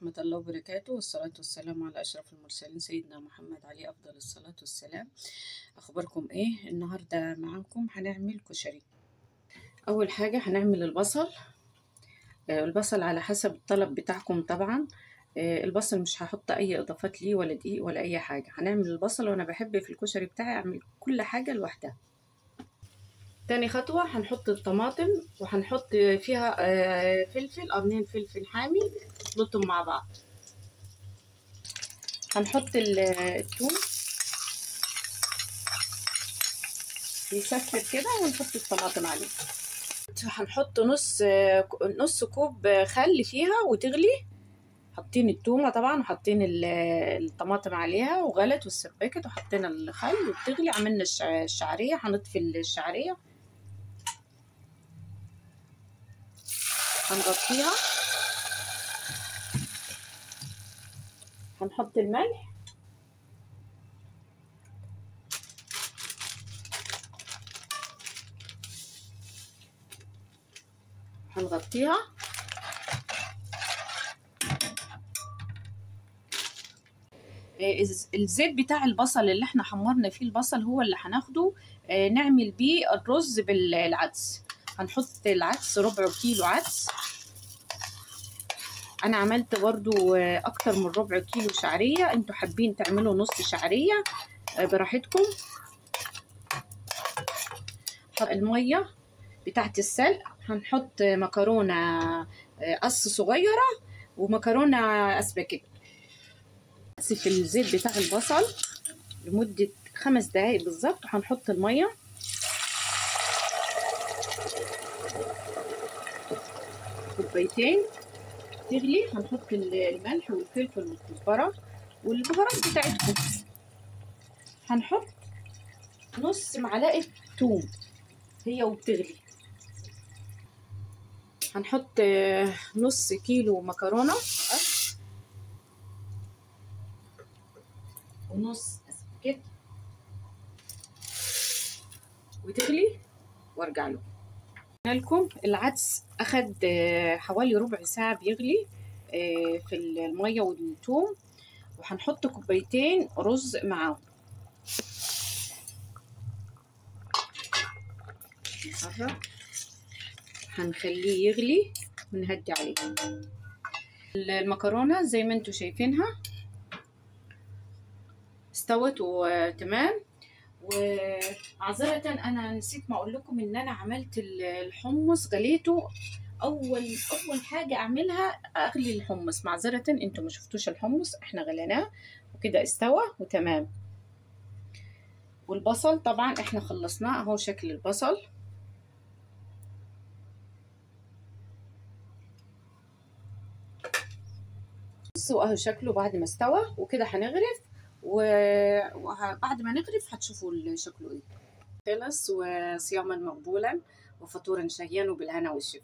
ورحمة الله وبركاته، والصلاة والسلام على أشرف المرسلين سيدنا محمد عليه أفضل الصلاة والسلام. أخباركم إيه؟ النهاردة معاكم هنعمل كشري. أول حاجة هنعمل البصل. البصل على حسب الطلب بتاعكم طبعا. البصل مش هحط أي إضافات ليه ولا دقيق ولا أي حاجة. هنعمل البصل، وأنا بحب في الكشري بتاعي أعمل كل حاجة لوحدها. تاني خطوة هنحط الطماطم وهنحط فيها فلفل، قرنين فلفل حامي نخلطهم مع بعض. هنحط الثوم يسكر كده ونحط الطماطم عليه. هنحط نص كوب خل فيها وتغلي. حاطين التومه طبعا وحاطين الطماطم عليها وغلت واتسبكت، وحطينا الخل وبتغلي. عملنا الشعريه، هنطفي الشعريه، هنغطيها، هنحط الملح، هنغطيها، الزيت بتاع البصل اللي احنا حمرنا فيه البصل هو اللي هناخده نعمل بيه الرز بالعدس. هنحط العدس، ربع كيلو عدس. انا عملت برضو اكتر من ربع كيلو شعرية، انتوا حابين تعملوا نص شعرية براحتكم. المية بتاعت السلق، هنحط مكرونة قص صغيرة ومكرونة اسباجيتي في الزيت بتاع البصل لمدة 5 دقايق بالظبط. وهنحط المية، كوبايتين تغلي. هنحط الملح والفلفل والكزبرة والبهارات بتاعتكم. هنحط نص معلقة ثوم هي وبتغلي. هنحط نص كيلو مكرونة ونص اسباجيتي وتغلي وارجع لكم. العدس اخد حوالي ربع ساعة بيغلي في المية والثوم، وهنحط كوبايتين رز معاهم. هنخليه يغلي ونهدي عليه. المكرونة زي ما انتوا شايفينها استوت وتمام. وعذرة انا نسيت ما اقول لكم ان انا عملت الحمص، غليته. اول حاجة اعملها اغلي الحمص. معذرة انتوا ما شفتوش الحمص، احنا غليناه وكده استوى وتمام. والبصل طبعا احنا خلصناه، اهو شكل البصل. بصوا اهو شكله بعد ما استوى وكده. هنغرف، وبعد ما نغرف هتشوفوا شكله ايه. خلص، وصياما مقبولا وفطورا شهيا وبالهنا والشفا.